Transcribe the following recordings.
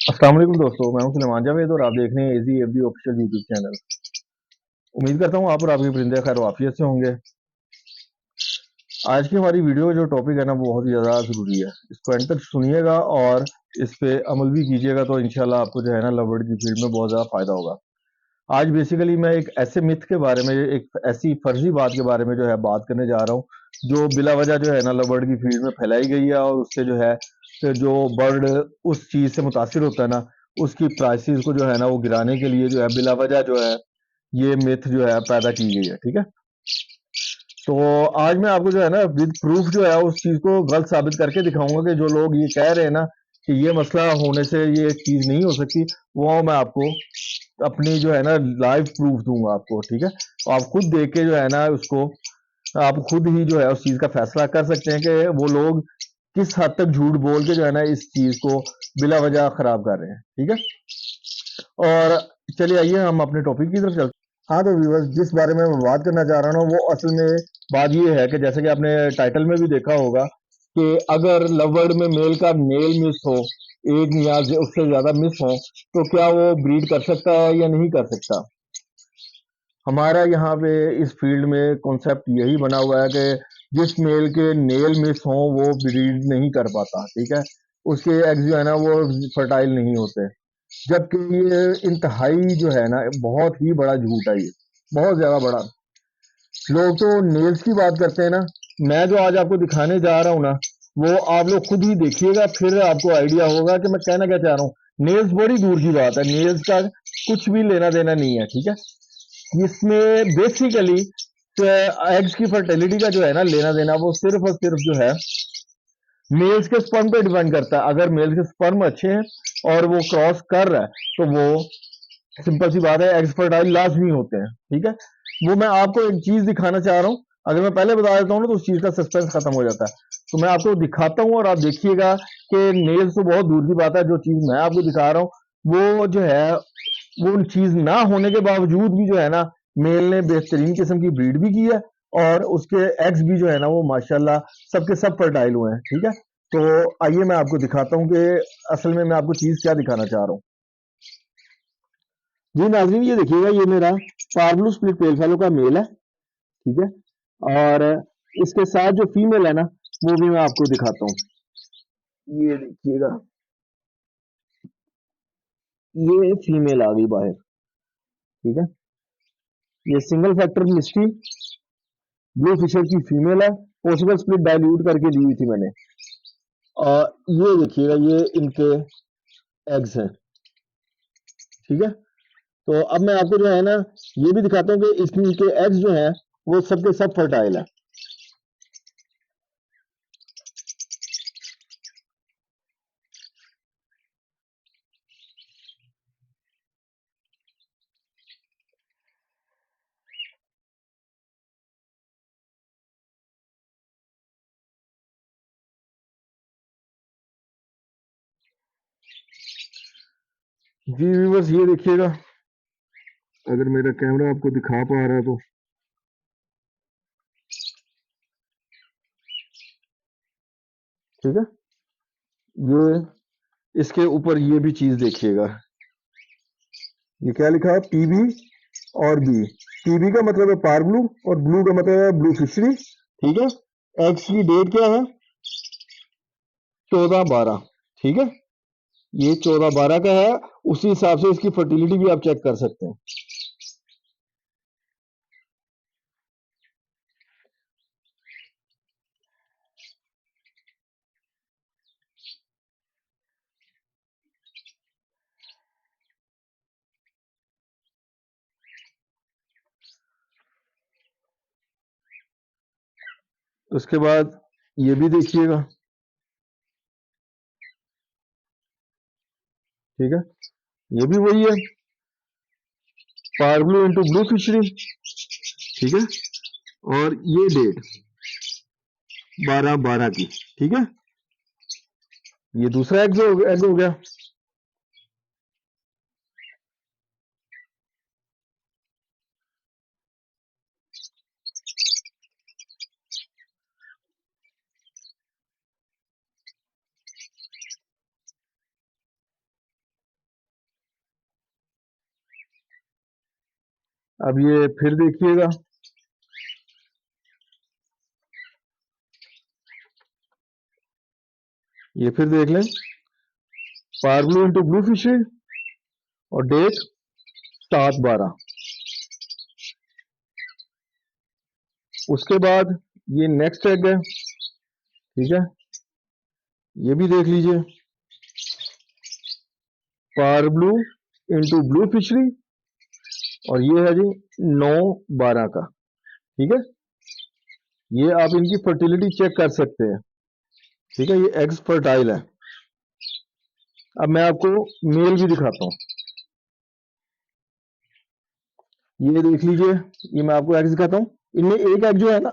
अस्सलाम वालेकुम दोस्तों, मैं हूं सुलेमान जावेद और आप देख रहे हैं एजी एफडी ऑफिशियल यूट्यूब चैनल। उम्मीद करता हूं आप और आपके परिंदे खैर वाफियत से होंगे। आज की हमारी वीडियो का जो टॉपिक है ना, वो बहुत ही ज़्यादा ज़रूरी है। इसको एंड तक सुनिएगा और इस पे अमल भी कीजिएगा तो इंशाल्लाह आपको जो है ना लव बर्ड की फील्ड में बहुत ज़्यादा फ़ायदा होगा। आज बेसिकली मैं एक ऐसे मिथ के बारे में, एक ऐसी फर्जी बात के बारे में जो है बात करने जा रहा हूँ, जो बिला वजह जो है ना लव बर्ड की फील्ड में फैलाई गई है और उससे जो है तो जो बर्ड उस चीज़ से मुतासिर होता है ना, उसकी प्राइसेस को जो है ना वो गिराने के लिए जो है बिला वजह जो है ये मिथ जो है पैदा की गई है। ठीक है, तो आज मैं आपको जो है ना विद प्रूफ जो है उस चीज़ को गलत साबित करके दिखाऊंगा कि जो लोग ये कह रहे हैं ना कि ये मसला होने से ये चीज़ नहीं हो सकती, वो मैं आपको अपनी जो है ना लाइव प्रूफ दूंगा आपको। ठीक है, तो आप खुद देख के जो है ना उसको आप खुद ही जो है उस चीज़ का फैसला कर सकते हैं कि वो लोग किस हद तक झूठ बोल के जो है ना इस चीज़ को बिला वजह खराब कर रहे हैं। ठीक है, और चलिए आइए हम अपने टॉपिक की तरफ चलते हैं। हाँ, तो व्यूअर्स जिस बारे में मैं बात करना चाह रहा हूँ वो असल में बात ये है कि जैसे कि आपने टाइटल में भी देखा होगा कि अगर लव बर्ड में मेल का मेल मिस हो, एक या उससे ज्यादा मिस हो, तो क्या वो ब्रीड कर सकता है या नहीं कर सकता। हमारा यहाँ पे इस फील्ड में कॉन्सेप्ट यही बना हुआ है कि जिस मेल के नेल मिस हों वो ब्रीड नहीं कर पाता। ठीक है, उसके एग्स जो है ना वो फर्टाइल नहीं होते, जबकि ये इंतहाई जो है ना बहुत ही बड़ा झूठ है, ये बहुत ज्यादा बड़ा। लोग तो नेल्स की बात करते हैं ना, मैं जो आज आपको दिखाने जा रहा हूँ ना वो आप लोग खुद ही देखिएगा, फिर आपको आइडिया होगा कि मैं कहना क्या चाह रहा हूँ। नेल्स बड़ी दूर की बात है, नेल्स का कुछ भी लेना देना नहीं है। ठीक है, इसमें बेसिकली एग्स की फर्टिलिटी का जो है ना लेना देना वो सिर्फ और सिर्फ जो है मेल्स के स्पर्म पे डिपेंड करता है। अगर मेल्स के स्पर्म अच्छे हैं और वो क्रॉस कर रहा है तो वो सिंपल सी बात है एग्स फर्टाइल लाजमी होते हैं। ठीक है, वो मैं आपको एक चीज दिखाना चाह रहा हूँ, अगर मैं पहले बता देता हूँ ना तो उस चीज का सस्पेंस खत्म हो जाता है। तो मैं आपको दिखाता हूँ और आप देखिएगा कि नेल्स तो बहुत दूर की बात है, जो चीज मैं आपको दिखा रहा हूँ वो जो है वो चीज ना होने के बावजूद भी जो है ना मेल ने बेहतरीन किस्म की ब्रीड भी की है और उसके एग्स भी जो है ना वो माशाल्लाह सबके सब फर्टाइल हुए हैं। ठीक है, तो आइए मैं आपको दिखाता हूँ कि असल में मैं आपको चीज क्या दिखाना चाह रहा हूँ। जी नाज़रीन, ये देखिएगा, ये मेरा पार्बलू स्प्लिट पेल फेलो का मेल है। ठीक है, और इसके साथ जो फीमेल है ना वो भी मैं आपको दिखाता हूँ। ये देखिएगा, ये फीमेल आ गई बाहर। ठीक है, ये single factor mystery blue fischer की फीमेल है, पॉसिबल स्प्लिट डाइल्यूट करके दी हुई थी मैंने। और ये देखिएगा, ये इनके एग्स हैं। ठीक है, तो अब मैं आपको जो है ना ये भी दिखाता हूँ कि इसके एग्स जो हैं वो सबके सब फर्टाइल है। जी व्यूअर्स, ये देखिएगा, अगर मेरा कैमरा आपको दिखा पा रहा है तो। ठीक है, ये इसके ऊपर ये भी चीज देखिएगा, ये क्या लिखा है, पीबी और बी। पीबी का मतलब है पार ब्लू और ब्लू का मतलब है ब्लू फिशरी। ठीक है, एक्स की डेट क्या है, 14/12। ठीक है, ये 14/12 का है, उसी हिसाब से इसकी फर्टिलिटी भी आप चेक कर सकते हैं। उसके बाद ये भी देखिएगा। ठीक है, ये भी वही है, पार ब्लू इंटू ब्लू फिशरी। ठीक है, और ये डेट 12/12 की। ठीक है, ये दूसरा एग हो गया। अब ये फिर देखिएगा, ये फिर देख लें, power blue into blue fishery और डेट 7/12। उसके बाद ये नेक्स्ट एग है, ठीक है, ये भी देख लीजिए, power blue into blue fishery और ये है जी 9/12 का, ठीक है। ये आप इनकी फर्टिलिटी चेक कर सकते हैं, ठीक है, ये एग्स फर्टाइल है। अब मैं आपको मेल भी दिखाता हूँ, ये देख लीजिए, ये मैं आपको एग्स दिखाता हूँ। इनमें एक एग जो है ना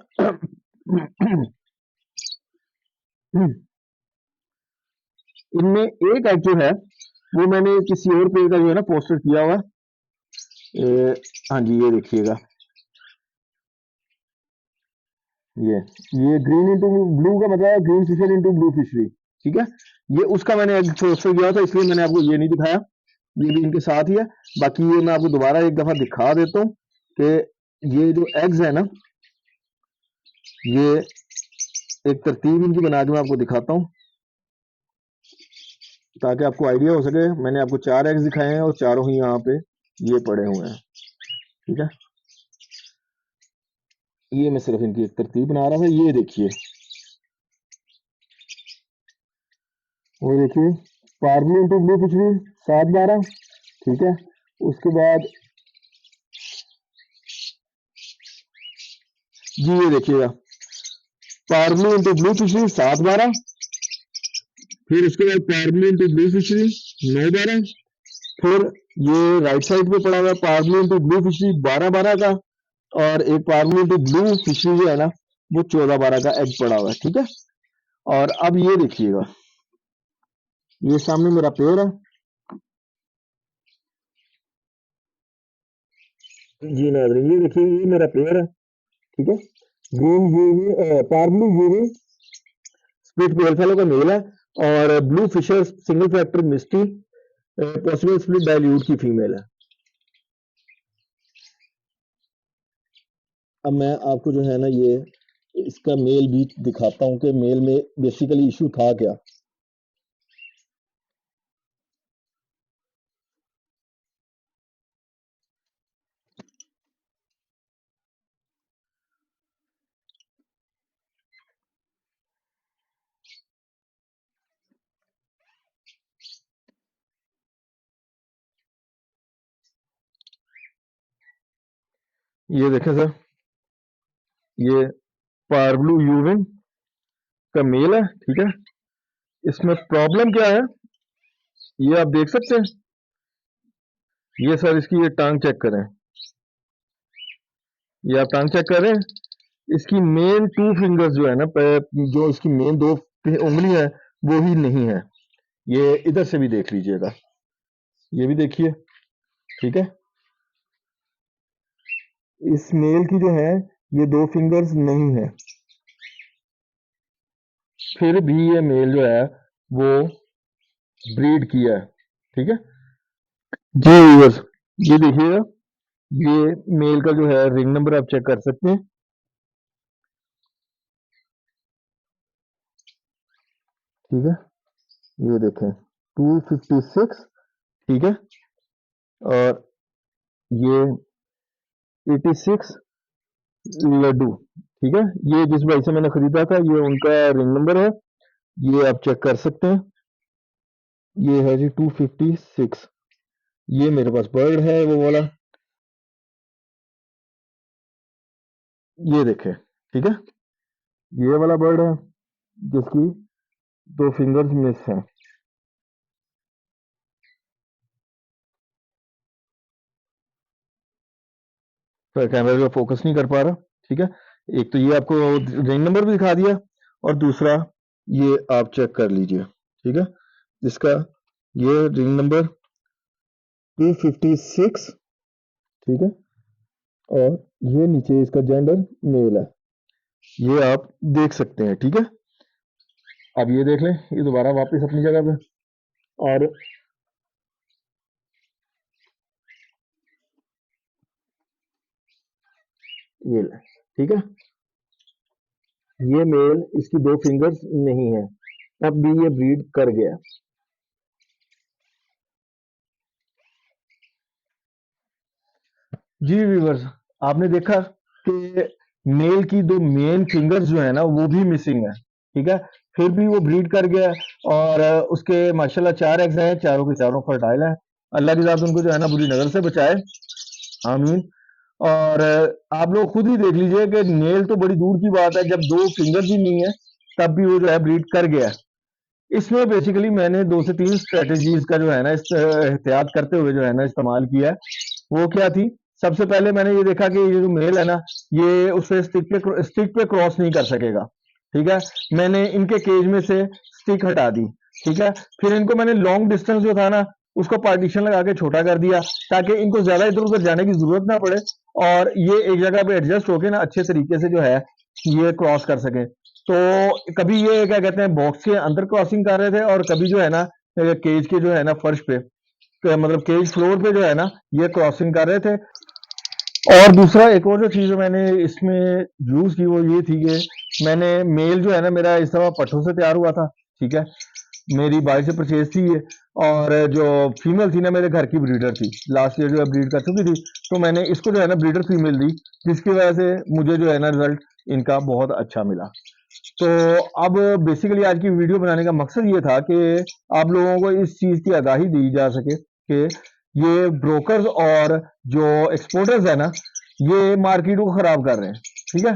इनमें एक एग जो है वो मैंने किसी और पेज का जो है ना पोस्टर किया हुआ है। हाँ जी, ये देखिएगा, ये ग्रीन इंटू ब्लू का मतलब है green fischer into blue fischeri, ठीक है। ये उसका मैंने एग पोस्टर किया था, इसलिए मैंने आपको ये नहीं दिखाया, ये भी इनके साथ ही है। बाकी ये मैं आपको दोबारा एक दफा दिखा देता हूँ कि ये जो एग्स है ना, ये एक तरतीब इनकी बना के मैं आपको दिखाता हूँ ताकि आपको आइडिया हो सके। मैंने आपको 4 एग्स दिखाए हैं और चारों ही यहाँ पे ये पड़े हुए हैं, ठीक है। ये मैं सिर्फ इनकी एक तरतीब बना रहा था, ये देखिए, वो देखिए, पार्बली इंटू ब्लू फिशरी 7/12, ठीक है। उसके बाद जी ये देखिएगा, पार्बली इंटू ब्लू फिशरी 7/12, फिर उसके बाद पार्बली इंटू ब्लू फिशरी 9/12, फिर ये राइट साइड पे पड़ा हुआ है पार्बली इंटू ब्लू फिशरी 12/12 का, और एक पार्बली इंटू ब्लू फिशरी जो है ना वो 14/12 का एग पड़ा हुआ है, ठीक है। और अब ये देखिएगा, ये सामने मेरा पेड़ है जी नाज़रीन, ये देखिए, ये मेरा पेड़ है, ठीक है। Green UV probably UV split pale fallow का मेल है और blue Fischer single factor misty possible split dilute की फीमेल है। अब मैं आपको जो है ना ये इसका मेल भी दिखाता हूँ कि मेल में बेसिकली इशू था क्या। ये देखें सर, ये पार्बलू यूविन का मेल है, ठीक है। इसमें प्रॉब्लम क्या है ये आप देख सकते हैं, ये सर इसकी ये टांग चेक करें, ये आप टांग चेक करें, इसकी मेन 2 फिंगर्स जो है ना, जो इसकी मेन 2 उंगली है वो ही नहीं है। ये इधर से भी देख लीजिएगा, ये भी देखिए, ठीक है। इस मेल की जो है ये 2 फिंगर्स नहीं है, फिर भी ये मेल जो है वो ब्रीड किया है, ठीक है जी व्यूअर्स। ये देखिएगा, ये मेल का जो है रिंग नंबर आप चेक कर सकते हैं, ठीक है। ये देखें 256, ठीक है, और ये 86 लड्डू, ठीक है। ये जिस भाई से मैंने खरीदा था ये उनका रिंग नंबर है, ये आप चेक कर सकते हैं। ये है जी 256, ये मेरे पास बर्ड है वो वाला, ये देखें, ठीक है, ये वाला बर्ड है जिसकी 2 फिंगर्स मिस हैं। तो कैमरा जो फोकस नहीं कर पा रहा, ठीक है। एक तो ये आपको रिंग नंबर भी दिखा दिया और दूसरा ये आप चेक कर लीजिए, ठीक है, जिसका ये रिंग नंबर 256, ठीक है, और ये नीचे इसका जेंडर मेल है, ये आप देख सकते हैं, ठीक है। अब ये देख लें, ये दोबारा वापस अपनी जगह पे, और ये ले, ठीक है। ये मेल, इसकी 2 फिंगर्स नहीं है, तब भी ये ब्रीड कर गया। जी व्यूअर्स, आपने देखा कि मेल की 2 मेन फिंगर्स जो है ना वो भी मिसिंग है, ठीक है। फिर भी वो ब्रीड कर गया और उसके माशाल्लाह 4 एग्स हैं, चारों के चारों फर्टाइल हैं। अल्लाह की जात उनको जो है ना बुरी नजर से बचाए, आमीन। और आप लोग खुद ही देख लीजिए कि नेल तो बड़ी दूर की बात है, जब 2 फिंगर्स ही नहीं है तब भी वो जो है ब्रीड कर गया। इसमें बेसिकली मैंने 2 से 3 स्ट्रेटजीज का जो है ना एहतियात करते हुए जो है ना इस्तेमाल किया है। वो क्या थी? सबसे पहले मैंने ये देखा कि ये जो मेल है ना, ये उससे स्टिक पे क्रॉस नहीं कर सकेगा, ठीक है। मैंने इनके केज में से स्टिक हटा दी, ठीक है। फिर इनको मैंने लॉन्ग डिस्टेंस जो था ना उसको पार्टीशन लगा के छोटा कर दिया, ताकि इनको ज्यादा इधर उधर जाने की जरूरत ना पड़े और ये एक जगह पे एडजस्ट होके ना अच्छे तरीके से जो है ये क्रॉस कर सके। तो कभी ये क्या कहते हैं बॉक्स के अंदर क्रॉसिंग कर रहे थे और कभी जो है ना केज के जो है ना फर्श पे, मतलब केज फ्लोर पे जो है ना ये क्रॉसिंग कर रहे थे। और दूसरा एक और जो चीज मैंने इसमें यूज की वो ये थी कि मैंने मेल जो है ना मेरा इस दफा पट्ठों से तैयार हुआ था, ठीक है। मेरी बाइक से परचेज थी ये। और जो फीमेल थी ना मेरे घर की ब्रीडर थी, लास्ट ईयर जो है ब्रीड कर चुकी थी, तो मैंने इसको जो है ना ब्रीडर फीमेल दी, जिसकी वजह से मुझे जो है ना रिजल्ट इनका बहुत अच्छा मिला। तो अब बेसिकली आज की वीडियो बनाने का मकसद ये था कि आप लोगों को इस चीज की आगाही दी जा सके कि ये ब्रोकर्स और जो एक्सपोर्टर्स है ना ये मार्केट को खराब कर रहे हैं, ठीक है।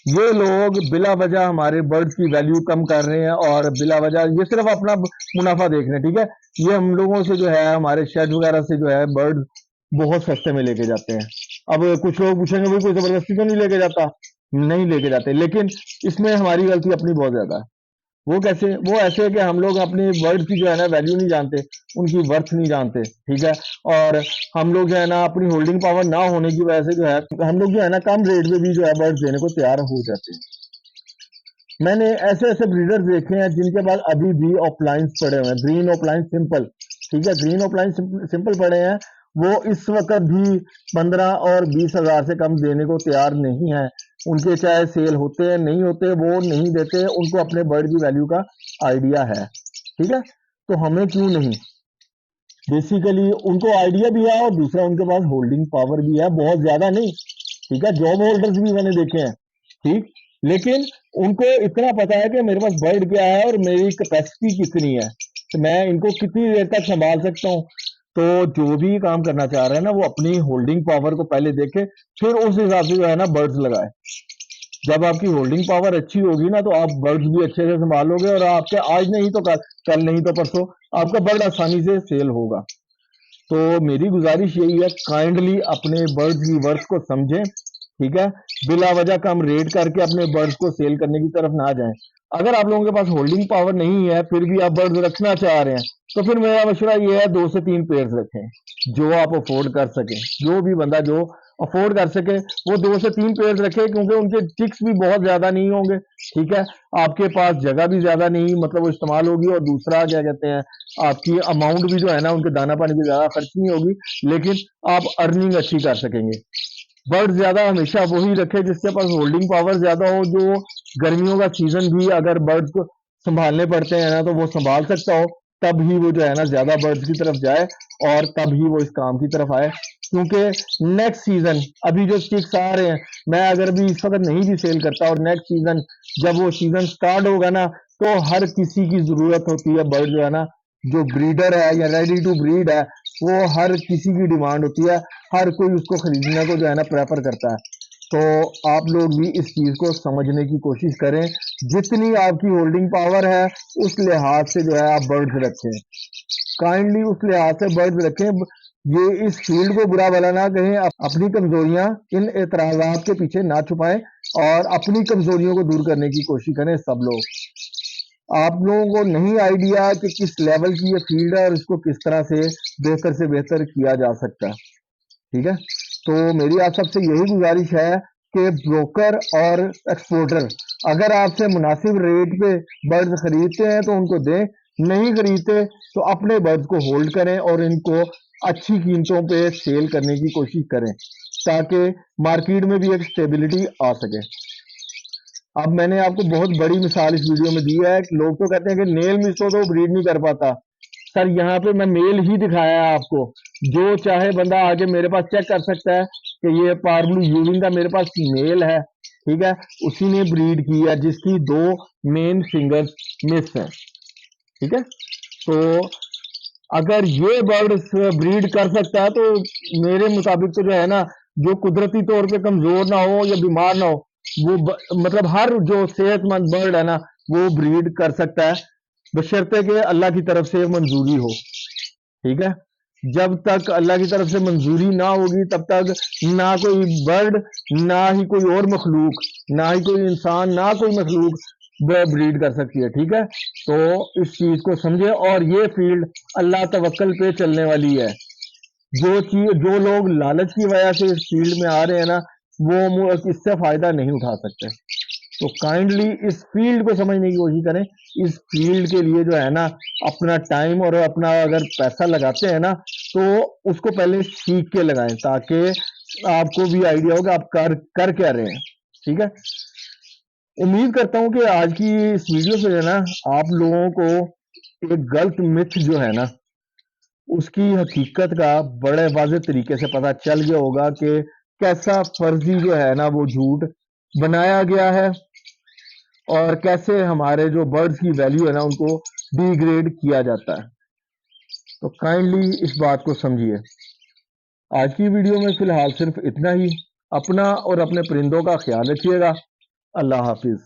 ये लोग बिला वजह हमारे बर्ड्स की वैल्यू कम कर रहे हैं और बिला वजह ये सिर्फ अपना मुनाफा देख रहे हैं, ठीक है। ये हम लोगों से जो है हमारे शेड वगैरह से जो है बर्ड बहुत सस्ते में लेके जाते हैं। अब कुछ लोग पूछेंगे भाई कोई जबरदस्ती तो नहीं लेके जाता? नहीं लेके जाते, लेकिन इसमें हमारी गलती अपनी बहुत ज्यादा है। वो कैसे? वो ऐसे है कि हम लोग अपने वर्ड की जो है ना वैल्यू नहीं जानते, उनकी वर्थ नहीं जानते, ठीक है। और हम लोग जो है ना अपनी होल्डिंग पावर ना होने की वजह से जो है हम लोग जो है ना कम रेट में भी जो है बर्ड्स देने को तैयार हो जाते हैं। मैंने ऐसे ऐसे ब्रीडर्स देखे हैं जिनके पास अभी भी ऑफलाइंस पड़े हुए हैं, ग्रीन ऑफलाइन सिंपल, ठीक है, ग्रीन ऑफलाइन सिंपल पड़े हैं। वो इस वक्त भी 15 और 20 हजार से कम देने को तैयार नहीं है। उनके चाहे सेल होते हैं नहीं होते वो नहीं देते, उनको अपने बर्ड की वैल्यू का आइडिया है, ठीक है। तो हमें क्यों नहीं? बेसिकली उनको आइडिया भी है और दूसरा उनके पास होल्डिंग पावर भी है, बहुत ज्यादा नहीं, ठीक है। जॉब होल्डर्स भी मैंने देखे हैं, ठीक। लेकिन उनको इतना पता है कि मेरे पास बर्ड क्या है और मेरी कैपेसिटी कितनी है, तो मैं इनको कितनी देर तक संभाल सकता हूँ। तो जो भी काम करना चाह रहे हैं ना वो अपनी होल्डिंग पावर को पहले देखे, फिर उस हिसाब से जो है ना बर्ड्स लगाए। जब आपकी होल्डिंग पावर अच्छी होगी ना तो आप बर्ड्स भी अच्छे से संभालोगे और आपके आज नहीं तो कल, कल नहीं तो परसों आपका बर्ड आसानी से सेल होगा। तो मेरी गुजारिश यही है, काइंडली अपने बर्ड्स की वर्थ को समझें, ठीक है। बिला वजह कम रेट करके अपने बर्ड्स को सेल करने की तरफ ना जाएं। अगर आप लोगों के पास होल्डिंग पावर नहीं है फिर भी आप बर्ड्स रखना चाह रहे हैं तो फिर मेरा मशवरा ये है 2 से 3 पेयर्स रखें, जो आप अफोर्ड कर सके। जो भी बंदा जो अफोर्ड कर सके वो 2 से 3 पेयर्स रखे, क्योंकि उनके चिक्स भी बहुत ज्यादा नहीं होंगे, ठीक है। आपके पास जगह भी ज्यादा नहीं, मतलब वो इस्तेमाल होगी। और दूसरा क्या कहते हैं, आपकी अमाउंट भी जो है ना उनके दाना पानी की ज्यादा खर्च नहीं होगी, लेकिन आप अर्निंग अच्छी कर सकेंगे। बर्ड ज्यादा हमेशा वही रखे जिसके पास होल्डिंग पावर ज्यादा हो, जो गर्मियों का सीजन भी अगर बर्ड्स को संभालने पड़ते हैं ना तो वो संभाल सकता हो, तब ही वो जो है ना ज्यादा बर्ड्स की तरफ जाए और तब ही वो इस काम की तरफ आए। क्योंकि नेक्स्ट सीजन अभी जो स्टिक्स आ रहे हैं, मैं अगर भी इस वक्त नहीं भी सेल करता और नेक्स्ट सीजन जब वो सीजन स्टार्ट होगा ना तो हर किसी की जरूरत होती है बर्ड जो है ना, जो ब्रीडर है या रेडी टू ब्रीड है वो हर किसी की डिमांड होती है। हर कोई उसको खरीदने को जो है ना प्रेफर करता है। तो आप लोग भी इस चीज को समझने की कोशिश करें, जितनी आपकी होल्डिंग पावर है उस लिहाज से जो है आप बर्ड्स रखें, काइंडली उस लिहाज से बर्ड्स रखें। ये इस फील्ड को बुरा भला ना कहें, अपनी कमजोरियां इन एतराजात के पीछे ना छुपाएं और अपनी कमजोरियों को दूर करने की कोशिश करें सब लोग। आप लोगों को नहीं आइडिया कि किस लेवल की ये फील्ड है और इसको किस तरह से बेहतर किया जा सकता है, ठीक है। तो मेरी आप सबसे यही गुजारिश है कि ब्रोकर और एक्सपोर्टर अगर आपसे मुनासिब रेट पे बर्ड्स खरीदते हैं तो उनको दें, नहीं खरीदते तो अपने बर्ड्स को होल्ड करें और इनको अच्छी कीमतों पे सेल करने की कोशिश करें। ताकि मार्केट में भी एक स्टेबिलिटी आ सके। अब मैंने आपको बहुत बड़ी मिसाल इस वीडियो में दी है कि लोग तो कहते हैं कि नेल मिस हो तो ब्रीड नहीं कर पाता। सर यहाँ पे मैं मेल ही दिखाया है आपको, जो चाहे बंदा आके मेरे पास चेक कर सकता है कि ये पारब्लू यूविंग का मेरे पास मेल है, ठीक है, उसी ने ब्रीड की है जिसकी 2 मेन फिंगर्स मिस है, ठीक है। तो अगर ये बर्ड ब्रीड कर सकता है तो मेरे मुताबिक तो जो है ना, जो कुदरती तौर पे कमजोर ना हो या बीमार ना हो, वो मतलब हर जो सेहतमंद बर्ड है ना वो ब्रीड कर सकता है, बशर्ते कि अल्लाह की तरफ से मंजूरी हो, ठीक है। जब तक अल्लाह की तरफ से मंजूरी ना होगी तब तक ना कोई बर्ड, ना ही कोई और मखलूक, ना ही कोई इंसान, ना कोई मखलूक ब्रीड कर सकती है, ठीक है। तो इस चीज को समझे, और ये फील्ड अल्लाह तवक्कल पे चलने वाली है। जो लोग लालच की वजह से इस फील्ड में आ रहे हैं ना, वो इससे फायदा नहीं उठा सकते। तो काइंडली इस फील्ड को समझने की कोशिश करें। इस फील्ड के लिए जो है ना, अपना टाइम और अपना अगर पैसा लगाते हैं ना, तो उसको पहले सीख के लगाएं ताकि आपको भी आइडिया हो कि आप कर क्या रहे हैं, ठीक है। उम्मीद करता हूं कि आज की इस वीडियो से जो है ना, आप लोगों को एक गलत मिथ जो है ना उसकी हकीकत का बड़े वाज़ेह तरीके से पता चल गया होगा कि कैसा फर्जी जो है ना वो झूठ बनाया गया है, और कैसे हमारे जो बर्ड्स की वैल्यू है ना उनको डिग्रेड किया जाता है। तो काइंडली इस बात को समझिए। आज की वीडियो में फिलहाल सिर्फ इतना ही। अपना और अपने परिंदों का ख्याल रखिएगा। अल्लाह हाफिज।